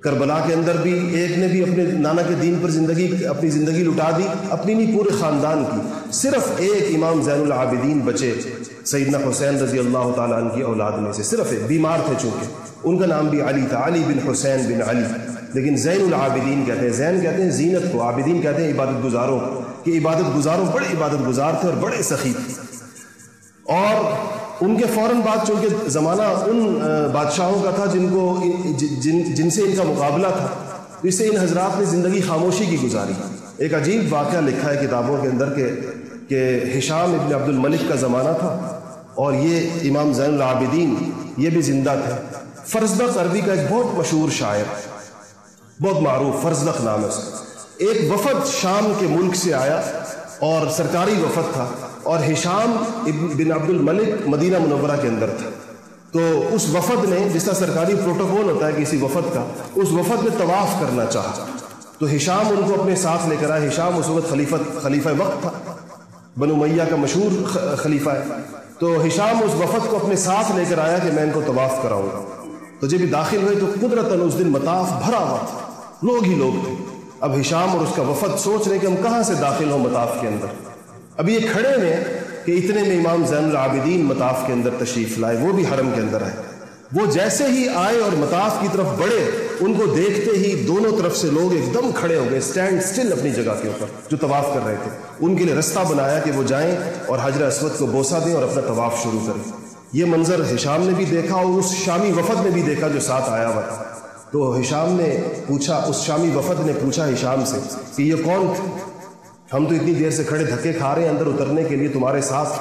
کربلا کے اندر بھی ایک نے بھی اپنے نانا کے دین پر اپنی زندگی لٹا دی، اپنی نہیں پورے خاندان کی۔ صرف ایک امام زین العابدین بچے سیدنا حسین رضی اللہ تعالیٰ عنہ کی اولاد میں سے، صرف ایک، بیمار تھے چونکہ، ان کا نام بھی علی تھا، علی بن حسین بن علی، لیکن زین العابدین کہتے ہیں۔ زین کہتے ہیں زینت کو، عابدین کہتے ہیں عبادت گزاروں کہ عبادت گزاروں بڑے عبادت گزار تھے اور بڑے سخی تھے۔ اور ان کے فوراً بعد چونکہ زمانہ ان بادشاہوں کا تھا جن سے ان کا مقابلہ تھا، اس سے ان حضرات نے زندگی خاموشی کی گزاری۔ ایک عجیب واقعہ لکھا ہے کتابوں کے اندر کہ ہشام ابن عبد الملک کا زمانہ تھا اور یہ امام زین العابدین یہ بھی زندہ تھے۔ فرزدق عربی کا ایک بہت مشہور شاعر، بہت معروف، فرزدق نام ہے اس کا۔ ایک وفد شام کے ملک سے آیا اور سرکاری وفد تھا، اور ہشام بن عبد الملک مدینہ منورہ کے اندر تھا۔ تو اس وفد نے، جس طرح سرکاری پروٹوکول ہوتا ہے کسی وفد کا، اس وفد نے طواف کرنا چاہا، تو ہشام ان کو اپنے ساتھ لے کر آیا۔ ہشام اس وقت خلیفہ وقت تھا، بنو امیہ کا مشہور خلیفہ ہے۔ تو ہشام اس وفد کو اپنے ساتھ لے کر آیا کہ میں ان کو طواف کراؤں گا۔ تو جب یہ داخل ہوئے تو قدرتاً اس دن مطاف بھرا ہوا تھا، لوگ ہی لوگ تھے۔ اب ہشام اور اس کا وفد سوچ رہے کہ ہم کہاں سے داخل ہوں مطاف کے اندر۔ اب یہ کھڑے ہیں کہ اتنے میں امام زین العابدین مطاف کے اندر تشریف لائے، وہ بھی حرم کے اندر آئے۔ وہ جیسے ہی آئے اور مطاف کی طرف بڑھے، ان کو دیکھتے ہی دونوں طرف سے لوگ ایک دم کھڑے ہو گئے، سٹینڈ سٹل اپنی جگہ کے اوپر، جو طواف کر رہے تھے۔ ان کے لیے رستہ بنایا کہ وہ جائیں اور حجر اسود کو بوسہ دیں اور اپنا طواف شروع کریں۔ یہ منظر ہشام نے بھی دیکھا اور اس شامی وفد نے بھی دیکھا جو ساتھ آیا ہوا تھا۔ تو ہشام نے پوچھا، اس شامی وفد نے پوچھا ہشام سے کہ یہ کون تھے؟ ہم تو اتنی دیر سے کھڑے دھکے کھا رہے ہیں اندر اترنے کے لیے تمہارے ساتھ،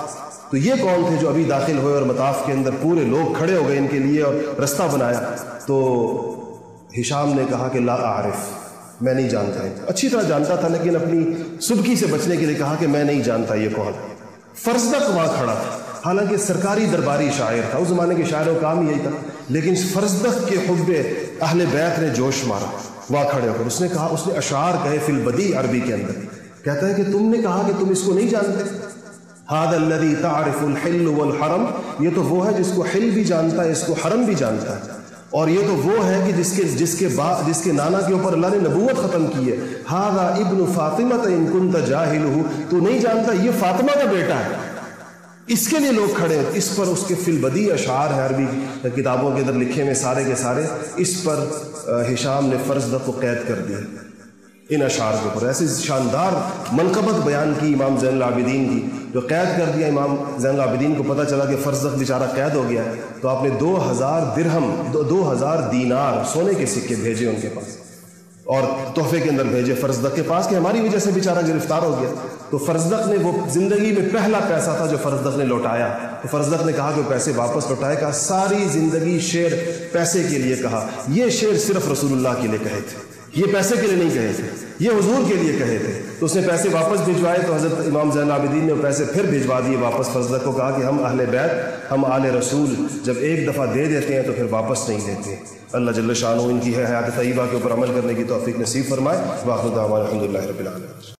تو یہ کون تھے جو ابھی داخل ہوئے اور مطاف کے اندر پورے لوگ کھڑے ہو گئے ان کے لیے اور رستہ بنایا؟ تو ہشام نے کہا کہ لا اعرف، میں نہیں جانتا۔ اچھی طرح جانتا تھا لیکن اپنی سبکی سے بچنے کے لیے کہا کہ میں نہیں جانتا یہ کون۔ فرزدق وہاں کھڑا تھا، حالانکہ سرکاری درباری شاعر تھا، اس زمانے کے شاعروں کا کام یہی تھا، لیکن فرزدق کے حب اہل بیت نے جوش مارا وہاں کھڑے ہو کر۔ اس نے کہا، اس نے اشعار کہے فی البدیع عربی کے اندر، کہتا ہے کہ تم نے کہا کہ تم اس کو نہیں جانتے۔ ھذا الذی تعرف الحل والحرم، یہ تو وہ ہے جس کو حل بھی جانتا ہے، اس کو حرم بھی جانتا ہے، اور یہ تو وہ ہے کہ جس کے نانا کے اوپر اللہ نے نبوت ختم کی ہے۔ ھذا ابن فاطمہ ان کنت جاہلہ، تو نہیں جانتا یہ فاطمہ کا بیٹا ہے۔ اس کے لیے لوگ کھڑے ہیں۔ اس پر اس کے فی البدیع اشعار ہیں عربی کتابوں کے اندر لکھے ہوئے سارے کے سارے، اس پر ہشام نے فرزدق کو قید کر دیا ان اشعار کے اوپر۔ ایسی شاندار منقبت بیان کی امام زین العابدین کی، جو قید کر دیا۔ امام زین العابدین کو پتہ چلا کہ فرزدق بیچارہ قید ہو گیا ہے، تو آپ نے 2000 درہم 2000 دینار سونے کے سکے بھیجے ان کے پاس، اور تحفے کے اندر بھیجے فرزدق کے پاس کہ ہماری وجہ سے بیچارہ گرفتار ہو گیا۔ تو فرزدق نے، وہ زندگی میں پہلا پیسہ تھا جو فرزدق نے لوٹایا، تو فرزدق نے کہا کہ وہ پیسے واپس لوٹائے۔ کہا ساری زندگی شعر پیسے کے لیے کہا، یہ شعر صرف رسول اللہ کے لیے کہے تھے، یہ پیسے کے لیے نہیں کہے تھے، یہ حضور کے لیے کہے تھے۔ تو اس نے پیسے واپس بھجوائے، تو حضرت امام زین العابدین نے وہ پیسے پھر بھجوا دیے واپس فرزدق کو۔ کہا کہ ہم اہل بیت، ہم آل رسول جب ایک دفعہ دے دیتے ہیں تو پھر واپس نہیں دیتے۔ اللہ جل شانہ ان کی حیات طیبہ کے اوپر عمل کرنے کی توفیق نصیب فرمائے۔ وآخر دعوانا الحمدللہ رب العالمین۔